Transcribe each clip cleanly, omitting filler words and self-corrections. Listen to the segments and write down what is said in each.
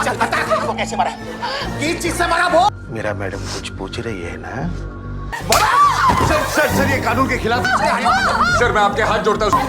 चल बता वो कैसे मरा, किस चीज से मरा वो? मेरा मैडम कुछ पूछ रही है ना? सर ये कानून के खिलाफ सर, मैं आपके हाथ जोड़ता हूँ।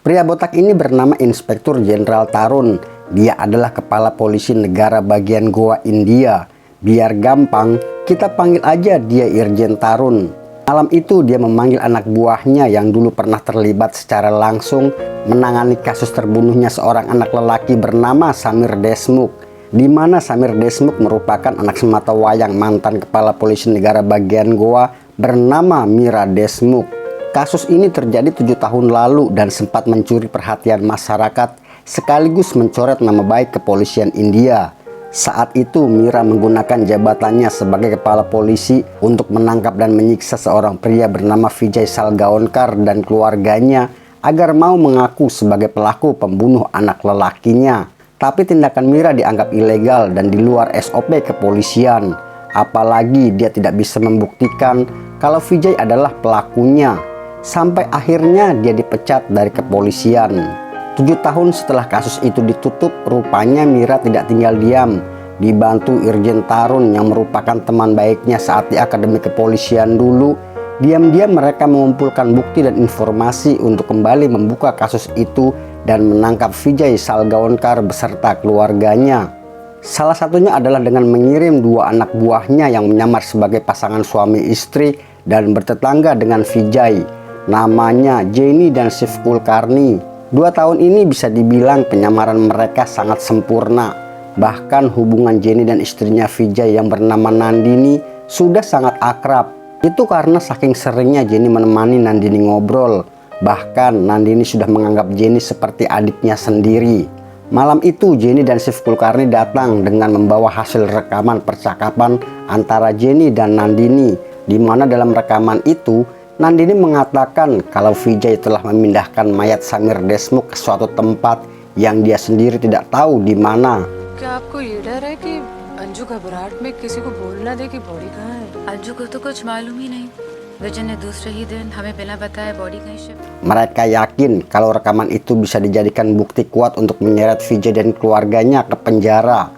Pria botak ini bernama Inspektur Jenderal Tarun. Dia adalah kepala polisi negara bagian Goa, India. Biar gampang, kita panggil aja dia Irjen Tarun. Malam itu dia memanggil anak buahnya yang dulu pernah terlibat secara langsung menangani kasus terbunuhnya seorang anak lelaki bernama Samir Deshmukh, di mana Samir Deshmukh merupakan anak sematawayang mantan kepala polisi negara bagian Goa bernama Mira Deshmukh. Kasus ini terjadi 7 tahun lalu dan sempat mencuri perhatian masyarakat sekaligus mencoret nama baik kepolisian India. Saat itu Mira menggunakan jabatannya sebagai kepala polisi untuk menangkap dan menyiksa seorang pria bernama Vijay Salgaonkar dan keluarganya agar mau mengaku sebagai pelaku pembunuh anak lelakinya. Tapi tindakan Mira dianggap ilegal dan di luar SOP kepolisian. Apalagi dia tidak bisa membuktikan kalau Vijay adalah pelakunya. Sampai akhirnya dia dipecat dari kepolisian. 7 tahun setelah kasus itu ditutup, rupanya Mira tidak tinggal diam. Dibantu Irjen Tarun yang merupakan teman baiknya saat di akademi kepolisian dulu, diam-diam mereka mengumpulkan bukti dan informasi untuk kembali membuka kasus itu dan menangkap Vijay Salgaonkar beserta keluarganya. Salah satunya adalah dengan mengirim 2 anak buahnya yang menyamar sebagai pasangan suami istri dan bertetangga dengan Vijay. Namanya Jenny dan Shiv Kulkarni. 2 tahun ini bisa dibilang penyamaran mereka sangat sempurna. Bahkan hubungan Jenny dan istrinya Vijay yang bernama Nandini sudah sangat akrab. Itu karena saking seringnya Jenny menemani Nandini ngobrol. Bahkan Nandini sudah menganggap Jenny seperti adiknya sendiri. Malam itu Jenny dan Shiv Kulkarni datang dengan membawa hasil rekaman percakapan antara Jenny dan Nandini, di mana dalam rekaman itu Nandini mengatakan kalau Vijay telah memindahkan mayat Samir Deshmukh ke suatu tempat yang dia sendiri tidak tahu di mana. क्या आपको ये डर है कि अंजू घबराहट में किसी को बोल ना दे कि बॉडी कहाँ है? अंजू को तो कुछ मालूम ही नहीं। विजय ने दूसरे ही दिन हमें बिना बताए बॉडी कहीं shift. Mereka yakin kalau rekaman itu bisa dijadikan bukti kuat untuk menyeret Vijay dan keluarganya ke penjara.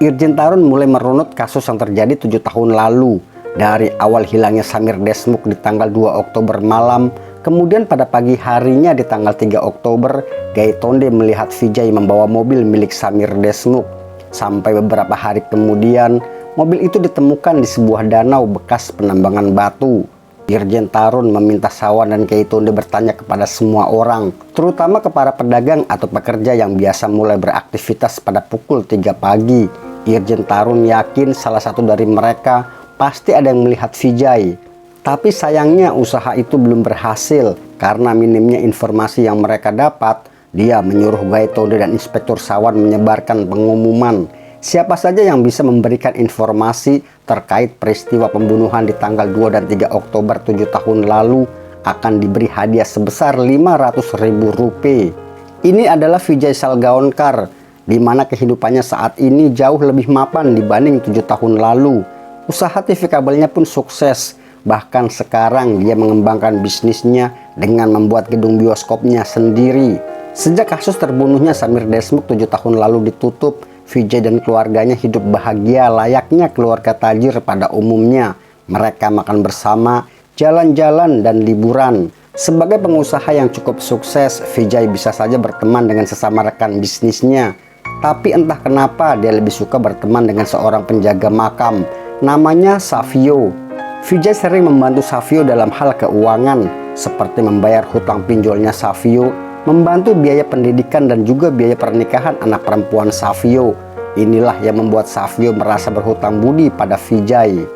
Irjen Tarun mulai merunut kasus yang terjadi 7 tahun lalu. Dari awal hilangnya Samir Deshmukh di tanggal 2 Oktober malam, kemudian pada pagi harinya di tanggal 3 Oktober, Gaitonde melihat Vijay membawa mobil milik Samir Deshmukh. Sampai beberapa hari kemudian, mobil itu ditemukan di sebuah danau bekas penambangan batu. Irjen Tarun meminta Sawan dan Gaitonde bertanya kepada semua orang, terutama kepada pedagang atau pekerja yang biasa mulai beraktivitas pada pukul 3 pagi. Irjen Tarun yakin salah satu dari mereka pasti ada yang melihat Vijay. Tapi sayangnya usaha itu belum berhasil karena minimnya informasi yang mereka dapat. Dia menyuruh Gaitonde dan Inspektur Sawan menyebarkan pengumuman. Siapa saja yang bisa memberikan informasi terkait peristiwa pembunuhan di tanggal 2 dan 3 Oktober 7 tahun lalu akan diberi hadiah sebesar Rp500.000. Ini adalah Vijay Salgaonkar, di mana kehidupannya saat ini jauh lebih mapan dibanding 7 tahun lalu. Usaha TV kabelnya pun sukses. Bahkan sekarang dia mengembangkan bisnisnya dengan membuat gedung bioskopnya sendiri. Sejak kasus terbunuhnya Samir Deshmukh 7 tahun lalu ditutup, Vijay dan keluarganya hidup bahagia layaknya keluarga tajir pada umumnya. Mereka makan bersama, jalan-jalan, dan liburan. Sebagai pengusaha yang cukup sukses, Vijay bisa saja berteman dengan sesama rekan bisnisnya. Tapi entah kenapa dia lebih suka berteman dengan seorang penjaga makam. Namanya Savio. Vijay sering membantu Savio dalam hal keuangan, seperti membayar hutang pinjolnya Savio, membantu biaya pendidikan dan juga biaya pernikahan anak perempuan Savio. Inilah yang membuat Savio merasa berhutang budi pada Vijay.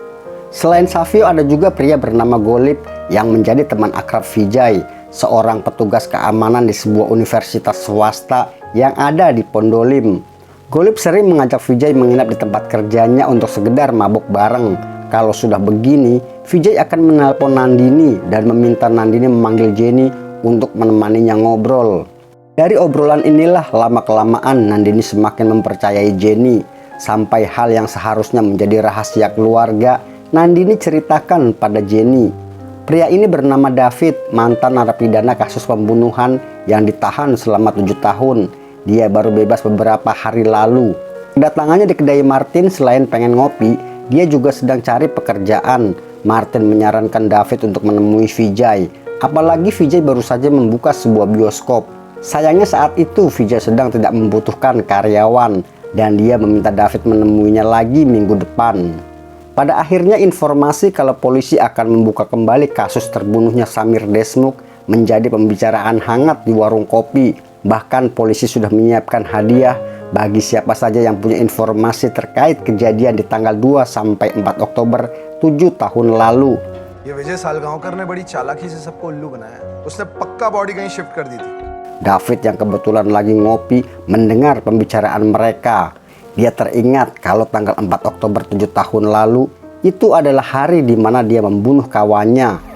Selain Savio ada juga pria bernama Golip yang menjadi teman akrab Vijay, seorang petugas keamanan di sebuah universitas swasta yang ada di Pondolim. Golip sering mengajak Vijay menginap di tempat kerjanya untuk sekedar mabuk bareng. Kalau sudah begini, Vijay akan menelpon Nandini dan meminta Nandini memanggil Jenny untuk menemaninya ngobrol. Dari obrolan inilah lama-kelamaan Nandini semakin mempercayai Jenny. Sampai hal yang seharusnya menjadi rahasia keluarga, Nandini ceritakan pada Jenny. Pria ini bernama David, mantan narapidana kasus pembunuhan yang ditahan selama 7 tahun. dia baru bebas beberapa hari lalu. Kedatangannya di kedai Martin selain pengen ngopi, dia juga sedang cari pekerjaan. Martin menyarankan David untuk menemui Vijay. Apalagi Vijay baru saja membuka sebuah bioskop. Sayangnya saat itu Vijay sedang tidak membutuhkan karyawan dan dia meminta David menemuinya lagi minggu depan. Pada akhirnya informasi kalau polisi akan membuka kembali kasus terbunuhnya Samir Desmukh menjadi pembicaraan hangat di warung kopi. Bahkan polisi sudah menyiapkan hadiah bagi siapa saja yang punya informasi terkait kejadian di tanggal 2 sampai 4 Oktober 7 tahun lalu. ये विजय सालगांवकर ने बड़ी चालाकी से सबको उल्लू बनाया। उसने पक्का बॉडी कहीं शिफ्ट कर दी थी। David yang kebetulan lagi ngopi mendengar pembicaraan mereka. Dia teringat kalau tanggal 4 Oktober 7 tahun lalu itu adalah hari di mana dia membunuh kawannya.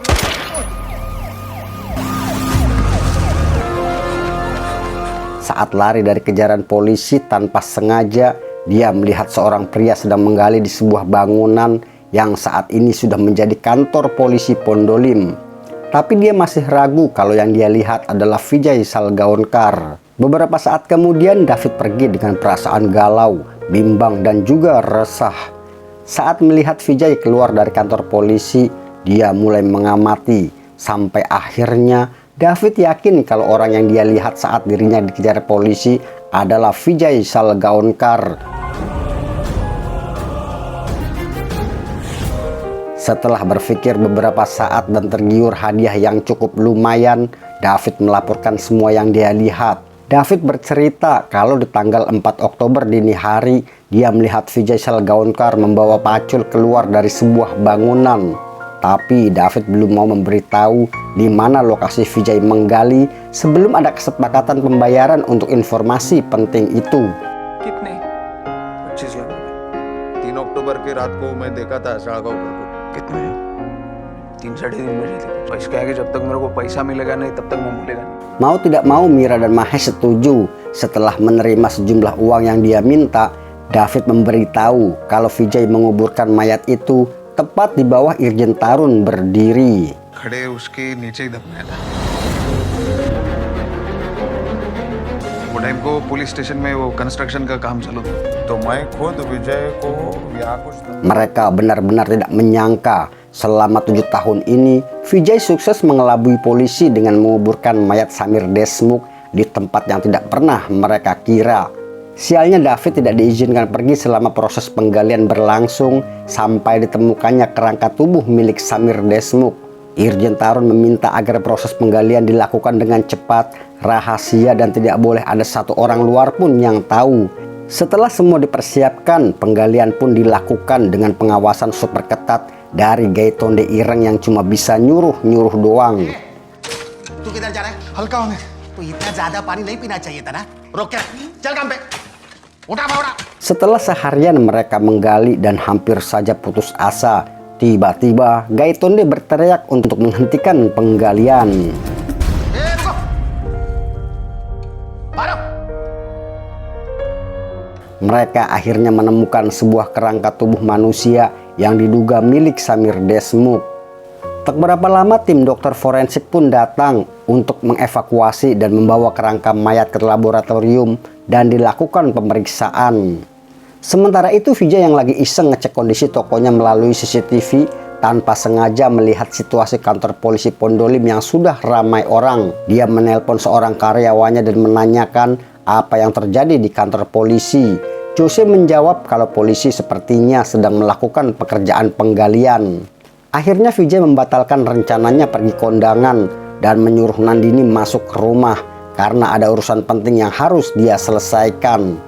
Saat lari dari kejaran polisi tanpa sengaja, dia melihat seorang pria sedang menggali di sebuah bangunan yang saat ini sudah menjadi kantor polisi Pondolim. Tapi dia masih ragu kalau yang dia lihat adalah Vijay Salgaonkar. Beberapa saat kemudian David pergi dengan perasaan galau, bimbang dan juga resah. Saat melihat Vijay keluar dari kantor polisi, dia mulai mengamati. Sampai akhirnya David yakin kalau orang yang dia lihat saat dirinya dikejar polisi adalah Vijay Salgaonkar. Setelah berpikir beberapa saat dan tergiur hadiah yang cukup lumayan, David melaporkan semua yang dia lihat. David bercerita kalau di tanggal 4 Oktober dini hari, dia melihat Vijay Salgaonkar membawa pacul keluar dari sebuah bangunan. Tapi David belum mau memberitahu di mana lokasi Vijay menggali sebelum ada kesepakatan pembayaran untuk informasi penting itu. कितने? 25 लाख रुपए। 3 अक्टूबर की रात को मैं देखा था सालगांवकर को। कितने? 3-3.5 बजे थे। तो इसका है कि जब तक मेरे को पैसा मिलेगा नहीं तब तक मैं भूलेगा नहीं। Mau tidak mau Mira dan Mahesh setuju. Setelah menerima sejumlah uang yang dia minta, David memberitahu kalau Vijay menguburkan mayat itu tepat di bawah Irjen Tarun berdiri. खड़े उसके नीचे ही दफनाया था। वो टाइम को पुलिस स्टेशन में वो कंस्ट्रक्शन का काम चालू था। तो मैं खुद विजय को यहाँ कुछ Mereka benar-benar tidak menyangka selama 7 tahun ini Vijay sukses mengelabui polisi dengan menguburkan mayat Samir Desmukh di tempat yang tidak pernah mereka kira. Sialnya David tidak diizinkan pergi selama proses penggalian berlangsung sampai ditemukannya kerangka tubuh milik Samir Desmukh. Irjen Tarun meminta agar proses penggalian dilakukan dengan cepat, rahasia dan tidak boleh ada satu orang luar pun yang tahu. Setelah semua dipersiapkan, penggalian pun dilakukan dengan pengawasan super ketat dari Gaitonde Ireng yang cuma bisa nyuruh-nyuruh doang. तू किधर जा रहा है? हल्का होने। तो इतना ज्यादा पानी नहीं पीना चाहिए था ना? रोक के चल काम पे। उठा Bhawra. Setelah seharian mereka menggali dan hampir saja putus asa, tiba-tiba Gaitonde berteriak untuk menghentikan penggalian. रुको। मारो। Mereka akhirnya menemukan sebuah kerangka tubuh manusia yang diduga milik Samir Desmukh. Tak berapa lama tim dokter forensik pun datang untuk mengevakuasi dan membawa kerangka mayat ke laboratorium dan dilakukan pemeriksaan. Sementara itu Vijay yang lagi iseng ngecek kondisi tokonya melalui CCTV tanpa sengaja melihat situasi kantor polisi Pondolim yang sudah ramai orang. Dia menelpon seorang karyawannya dan menanyakan apa yang terjadi di kantor polisi. Jose menjawab kalau polisi sepertinya sedang melakukan pekerjaan penggalian. Akhirnya Vijay membatalkan rencananya pergi kondangan dan menyuruh Nandini masuk ke rumah karena ada urusan penting yang harus dia selesaikan.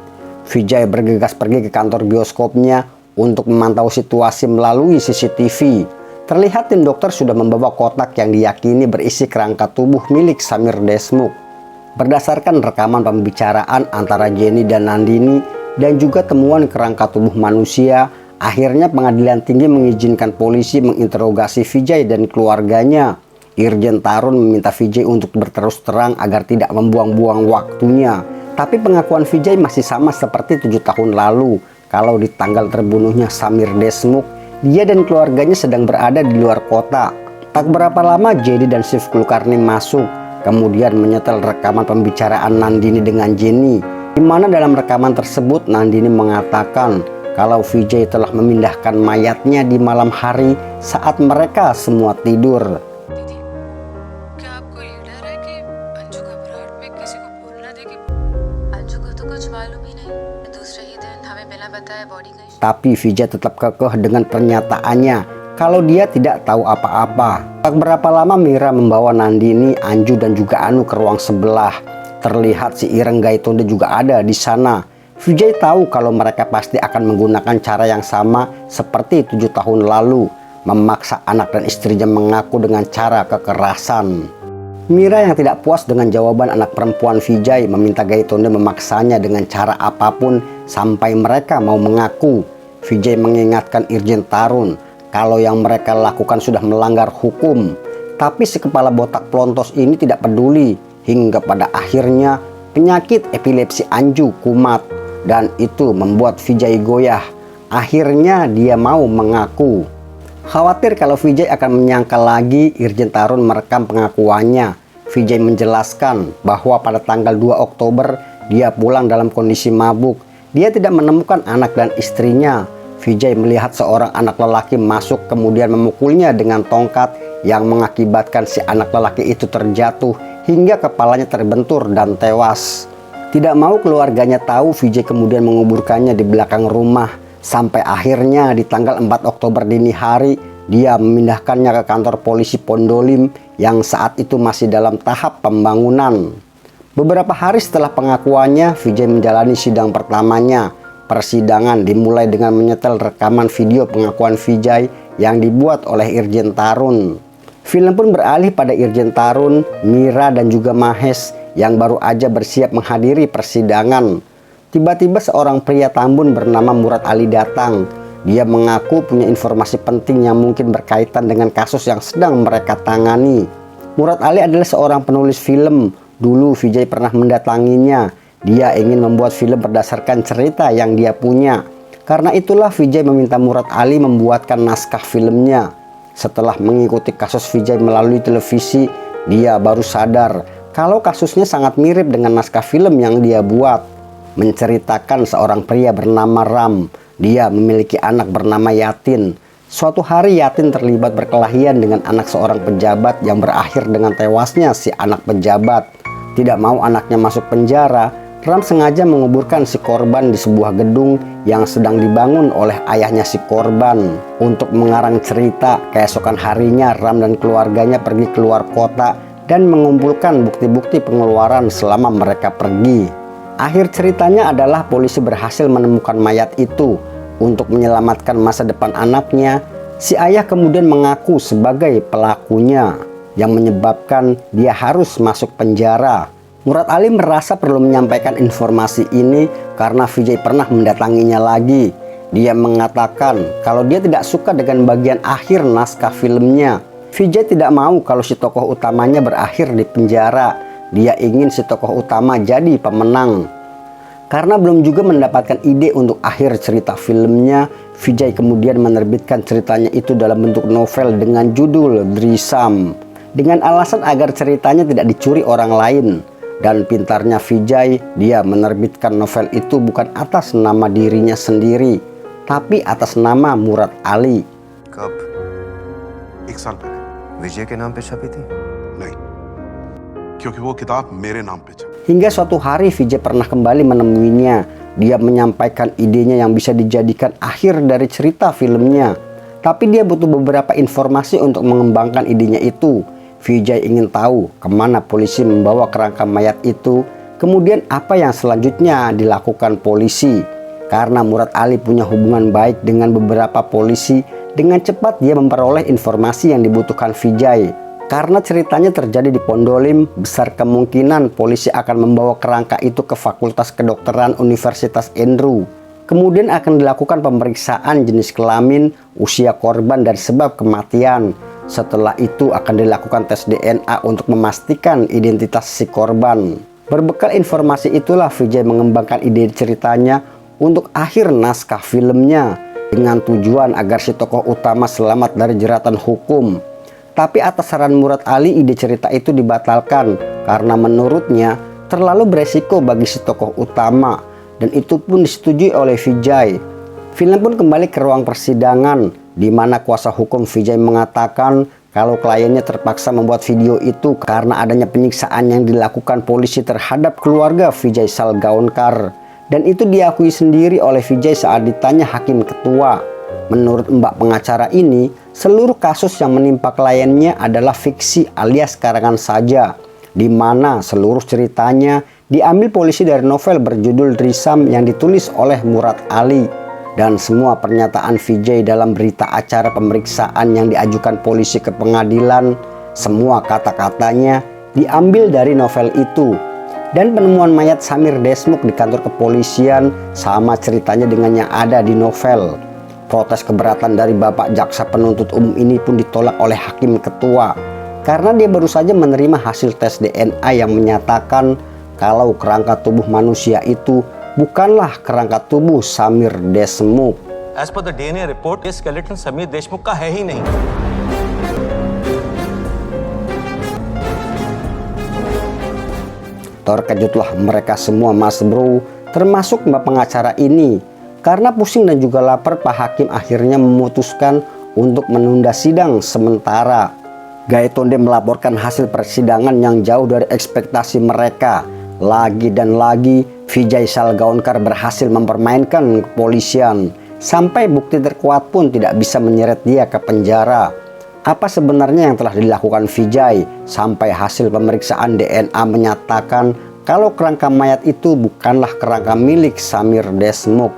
Vijay bergegas pergi ke kantor bioskopnya untuk memantau situasi melalui CCTV. Terlihat tim dokter sudah membawa kotak yang diyakini berisi kerangka tubuh milik Samir Desmukh. Berdasarkan rekaman pembicaraan antara Jenny dan Nandini dan juga temuan kerangka tubuh manusia, akhirnya pengadilan tinggi mengizinkan polisi menginterogasi Vijay dan keluarganya. Irjen Tarun meminta Vijay untuk berterus terang agar tidak membuang-buang waktunya. Tapi pengakuan Vijay masih sama seperti 7 tahun lalu. Kalau di tanggal terbunuhnya Samir Desmukh, dia dan keluarganya sedang berada di luar kota. Tak berapa lama Jedi dan Shiv Kulkarni masuk. kemudian menyetel rekaman pembicaraan Nandini dengan Jenny, di mana dalam rekaman tersebut Nandini mengatakan kalau Vijay telah memindahkan mayatnya di malam hari saat mereka semua tidur. दीदी क्या आपको ये डर है कि अंजू घबराहट में किसी को बोलना दे कि अंजू को तो कुछ मालूम ही नहीं, दूसरे ही दिन हमें बिना बताए बॉडी गई। Tapi Vijay tetap kekeh dengan pernyataannya kalau dia tidak tahu apa-apa. Tak berapa lama Mira membawa Nandini, Anju dan juga Anu ke ruang sebelah. Terlihat si Ireng Gaitonde juga ada di sana. Vijay tahu kalau mereka pasti akan menggunakan cara yang sama seperti 7 tahun lalu, memaksa anak dan istrinya mengaku dengan cara kekerasan. Mira yang tidak puas dengan jawaban anak perempuan Vijay meminta Gaitonde memaksanya dengan cara apapun sampai mereka mau mengaku. Vijay mengingatkan Irjen Tarun kalau yang mereka lakukan sudah melanggar hukum. Tapi si kepala botak pelontos ini tidak peduli, hingga pada akhirnya penyakit epilepsi Anju kumat, dan itu membuat Vijay goyah. Akhirnya dia mau mengaku. Khawatir kalau Vijay akan menyangkal lagi, Irjen Tarun merekam pengakuannya. Vijay menjelaskan bahwa pada tanggal 2 Oktober dia pulang dalam kondisi mabuk. Dia tidak menemukan anak dan istrinya. Vijay melihat seorang anak lelaki masuk kemudian memukulnya dengan tongkat yang mengakibatkan si anak lelaki itu terjatuh hingga kepalanya terbentur dan tewas. Tidak mau keluarganya tahu, Vijay kemudian menguburkannya di belakang rumah. Sampai akhirnya di tanggal 4 Oktober dini hari dia memindahkannya ke kantor polisi Pondolim yang saat itu masih dalam tahap pembangunan. Beberapa hari setelah pengakuannya, Vijay menjalani sidang pertamanya. Persidangan dimulai dengan menyetel rekaman video pengakuan Vijay yang dibuat oleh Irjen Tarun. Film pun beralih pada Irjen Tarun, Mira dan juga Mahes yang baru aja bersiap menghadiri persidangan. Tiba-tiba seorang pria Tambun bernama Murad Ali datang. Dia mengaku punya informasi penting yang mungkin berkaitan dengan kasus yang sedang mereka tangani. Murad Ali adalah seorang penulis film. Dulu Vijay pernah mendatanginya. Dia ingin membuat film berdasarkan cerita yang dia punya. Karena itulah Vijay meminta Murad Ali membuatkan naskah filmnya. Setelah mengikuti kasus Vijay melalui televisi, dia baru sadar kalau kasusnya sangat mirip dengan naskah film yang dia buat. Menceritakan seorang pria bernama Ram. Dia memiliki anak bernama Yatin. Suatu hari Yatin terlibat berkelahian dengan anak seorang pejabat yang berakhir dengan tewasnya si anak pejabat. Tidak mau anaknya masuk penjara, Ram sengaja menguburkan si korban di sebuah gedung yang sedang dibangun oleh ayahnya si korban. Untuk mengarang cerita, keesokan harinya Ram dan keluarganya pergi keluar kota dan mengumpulkan bukti-bukti pengeluaran selama mereka pergi. Akhir ceritanya adalah polisi berhasil menemukan mayat itu. Untuk menyelamatkan masa depan anaknya, si ayah kemudian mengaku sebagai pelakunya, yang menyebabkan dia harus masuk penjara. Murad Ali merasa perlu menyampaikan informasi ini karena Vijay pernah mendatanginya lagi. Dia mengatakan kalau dia tidak suka dengan bagian akhir naskah filmnya. Vijay tidak mau kalau si tokoh utamanya berakhir di penjara. Dia ingin si tokoh utama jadi pemenang. Karena belum juga mendapatkan ide untuk akhir cerita filmnya, Vijay kemudian menerbitkan ceritanya itu dalam bentuk novel dengan judul Drisam, dengan alasan agar ceritanya tidak dicuri orang lain. Dan pintarnya Vijay, dia menerbitkan novel itu bukan atas nama dirinya sendiri, tapi atas nama Murad Ali. कब? 1 साल पहले। विजय के नाम पे छपी थी? नहीं, क्योंकि वो किताब मेरे नाम पे छपी। Hingga suatu hari Vijay pernah kembali menemuinya. Dia menyampaikan idenya yang bisa dijadikan akhir dari cerita filmnya. Tapi dia butuh beberapa informasi untuk mengembangkan idenya itu. Vijay ingin tahu kemana polisi membawa kerangka mayat itu. Kemudian apa yang selanjutnya dilakukan polisi. Karena Murad Ali punya hubungan baik dengan beberapa polisi, dengan cepat dia memperoleh informasi yang dibutuhkan Vijay. Karena ceritanya terjadi di Pondolim, besar kemungkinan polisi akan membawa kerangka itu ke Fakultas Kedokteran Universitas Andrew. Kemudian akan dilakukan pemeriksaan jenis kelamin, usia korban, dan sebab kematian. Setelah itu akan dilakukan tes DNA untuk memastikan identitas si korban. Berbekal informasi itulah Vijay mengembangkan ide ceritanya untuk akhir naskah filmnya dengan tujuan agar si tokoh utama selamat dari jeratan hukum. Tapi atas saran Murad Ali, ide cerita itu dibatalkan karena menurutnya terlalu beresiko bagi si tokoh utama, dan itu pun disetujui oleh Vijay. Film pun kembali ke ruang persidangan di mana kuasa hukum Vijay mengatakan kalau kliennya terpaksa membuat video itu karena adanya penyiksaan yang dilakukan polisi terhadap keluarga Vijay Salgaonkar, dan itu diakui sendiri oleh Vijay saat ditanya hakim ketua. Menurut mbak pengacara ini, seluruh kasus yang menimpa kliennya adalah fiksi alias karangan saja, di mana seluruh ceritanya diambil polisi dari novel berjudul Drisam yang ditulis oleh Murad Ali. Dan semua pernyataan Vijay dalam berita acara pemeriksaan yang diajukan polisi ke pengadilan, semua kata-katanya diambil dari novel itu. Dan penemuan mayat Samir Desmukh di kantor kepolisian sama ceritanya dengan yang ada di novel. Protes keberatan dari Bapak Jaksa Penuntut Umum ini pun ditolak oleh hakim ketua karena dia baru saja menerima hasil tes DNA yang menyatakan kalau kerangka tubuh manusia itu bukanlah kerangka tubuh Samir Desmukh. As per the DNA report, ये skeleton समीर देशमुख का है ही नहीं। Terkejutlah mereka semua mas bro, termasuk mbak pengacara ini. Karena pusing dan juga lapar, Pak Hakim akhirnya memutuskan untuk menunda sidang sementara. Gaetonde melaporkan hasil persidangan yang jauh dari ekspektasi mereka. Lagi dan lagi Vijay Salgaonkar berhasil mempermainkan kepolisian, sampai bukti terkuat pun tidak bisa menyeret dia ke penjara. Apa sebenarnya yang telah dilakukan Vijay sampai hasil pemeriksaan DNA menyatakan kalau kerangka mayat itu bukanlah kerangka milik Samir Desmukh.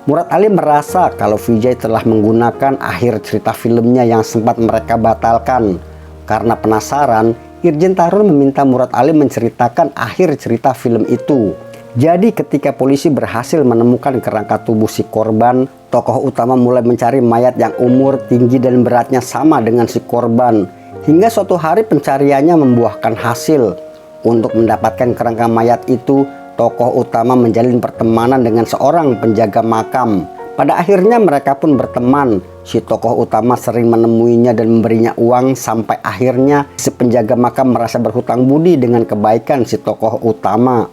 Murad Ali merasa kalau Vijay telah menggunakan akhir cerita filmnya yang sempat mereka batalkan. Karena penasaran, Irjen Tarun meminta Murad Ali menceritakan akhir cerita film itu. Jadi ketika polisi berhasil menemukan kerangka tubuh si korban, tokoh utama mulai mencari mayat yang umur, tinggi, dan beratnya sama dengan si korban. Hingga suatu hari pencariannya membuahkan hasil. Untuk mendapatkan kerangka mayat itu, tokoh utama menjalin pertemanan dengan seorang penjaga makam. Pada akhirnya mereka pun berteman. Si tokoh utama sering menemuinya dan memberinya uang sampai akhirnya si penjaga makam merasa berhutang budi dengan kebaikan si tokoh utama.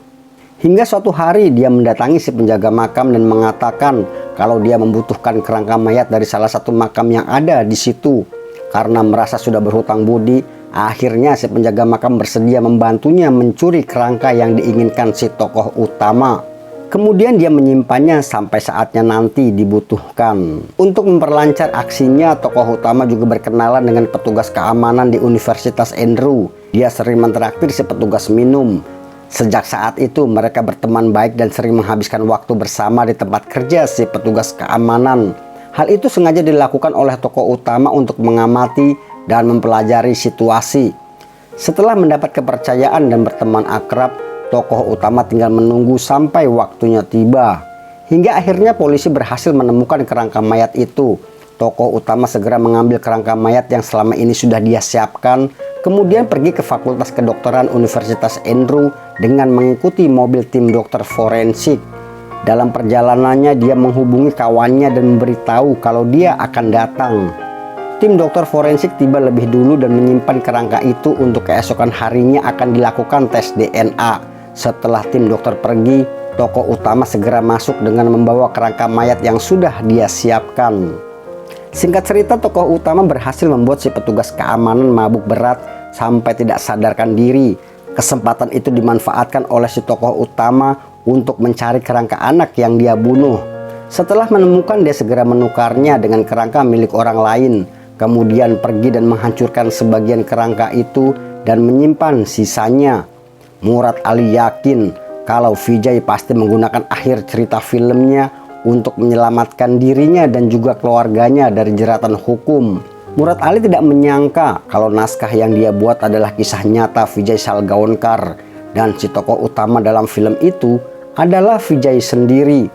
Hingga suatu hari dia mendatangi si penjaga makam dan mengatakan kalau dia membutuhkan kerangka mayat dari salah satu makam yang ada di situ. Karena merasa sudah berhutang budi, akhirnya si penjaga makam bersedia membantunya mencuri kerangka yang diinginkan si tokoh utama. Kemudian dia menyimpannya sampai saatnya nanti dibutuhkan. Untuk memperlancar aksinya, tokoh utama juga berkenalan dengan petugas keamanan di Universitas Andrew. Dia sering mentraktir si petugas minum. Sejak saat itu mereka berteman baik dan sering menghabiskan waktu bersama di tempat kerja si petugas keamanan. Hal itu sengaja dilakukan oleh tokoh utama untuk mengamati dan mempelajari situasi. Setelah mendapat kepercayaan dan berteman akrab, tokoh utama tinggal menunggu sampai waktunya tiba. Hingga akhirnya polisi berhasil menemukan kerangka mayat itu. Tokoh utama segera mengambil kerangka mayat yang selama ini sudah dia siapkan, kemudian pergi ke Fakultas Kedokteran Universitas Andrew dengan mengikuti mobil tim dokter forensik. Dalam perjalanannya dia menghubungi kawannya dan memberitahu kalau dia akan datang. Tim dokter forensik tiba lebih dulu dan menyimpan kerangka itu untuk keesokan harinya akan dilakukan tes DNA. Setelah tim dokter pergi, tokoh utama segera masuk dengan membawa kerangka mayat yang sudah dia siapkan. Singkat cerita, tokoh utama berhasil membuat si petugas keamanan mabuk berat sampai tidak sadarkan diri. Kesempatan itu dimanfaatkan oleh si tokoh utama untuk mencari kerangka anak yang dia bunuh. Setelah menemukan, dia segera menukarnya dengan kerangka milik orang lain. Kemudian pergi dan menghancurkan sebagian kerangka itu dan menyimpan sisanya. Murad Ali yakin kalau Vijay pasti menggunakan akhir cerita filmnya untuk menyelamatkan dirinya dan juga keluarganya dari jeratan hukum. Murad Ali tidak menyangka kalau naskah yang dia buat adalah kisah nyata Vijay Salgaonkar, dan si tokoh utama dalam film itu adalah Vijay sendiri.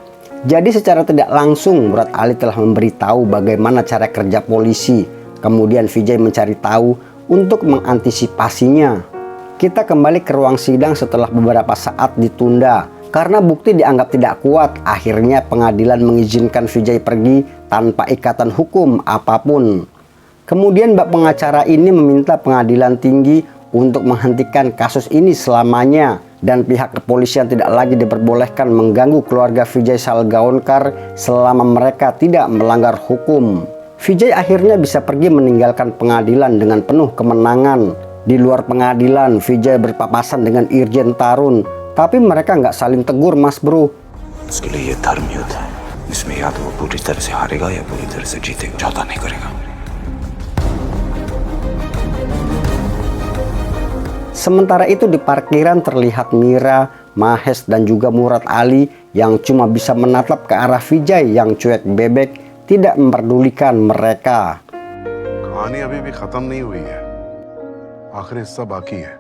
Jadi secara tidak langsung Murad Ali telah memberitahu bagaimana cara kerja polisi. Kemudian Vijay mencari tahu untuk mengantisipasinya. Kita kembali ke ruang sidang setelah beberapa saat ditunda. Karena bukti dianggap tidak kuat, akhirnya pengadilan mengizinkan Vijay pergi tanpa ikatan hukum apapun. Kemudian mbak pengacara ini meminta pengadilan tinggi untuk menghentikan kasus ini selamanya dan pihak kepolisian tidak lagi diperbolehkan mengganggu keluarga Vijay Salgaonkar selama mereka tidak melanggar hukum. Vijay akhirnya bisa pergi meninggalkan pengadilan dengan penuh kemenangan. Di luar pengadilan, Vijay berpapasan dengan Irjen Tarun, tapi mereka nggak saling tegur, Mas Bro. उसके लिए ये धर्म युद्ध है, इसमें या तो वो पूरी तरह से हारेगा या पूरी तरह से जीतेगा, ज्यादा नहीं करेगा। Sementara itu di parkiran terlihat Mira, Mahesh dan juga Murad Ali yang cuma bisa menatap ke arah Vijay yang cuek bebek, tidak memperdulikan mereka. कहानी अभी भी खत्म नहीं हुई है, आखिरी हिस्सा बाकी है।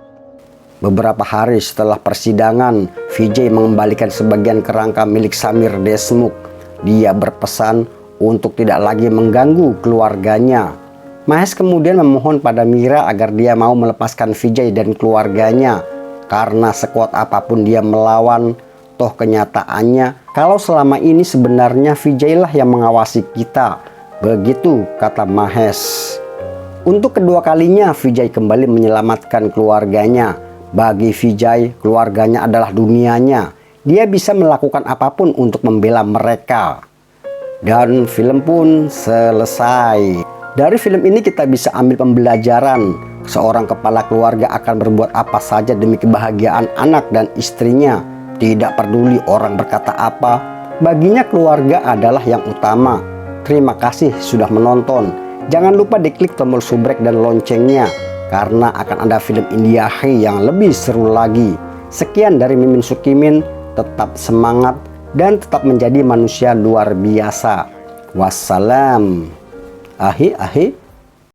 Beberapa hari setelah persidangan, Vijay mengembalikan sebagian kerangka milik Samir Deshmukh. Dia berpesan untuk tidak lagi mengganggu keluarganya. Mahesh kemudian memohon pada Mira agar dia mau melepaskan Vijay dan keluarganya. Karena sekuat apapun dia melawan, toh kenyataannya kalau selama ini sebenarnya Vijay lah yang mengawasi kita. Begitu kata Mahesh. Untuk kedua kalinya Vijay kembali menyelamatkan keluarganya. Bagi Vijay, keluarganya adalah dunianya. Dia bisa melakukan apapun untuk membela mereka. Dan film pun selesai. Dari film ini kita bisa ambil pembelajaran. Seorang kepala keluarga akan berbuat apa saja demi kebahagiaan anak dan istrinya. Tidak peduli orang berkata apa, baginya keluarga adalah yang utama. Terima kasih sudah menonton. Jangan lupa diklik tombol subrek dan loncengnya, karena akan ada film India yang lebih seru lagi. Sekian dari Mimin Sukimin, tetap semangat dan tetap menjadi manusia luar biasa. Wassalam. Ahi.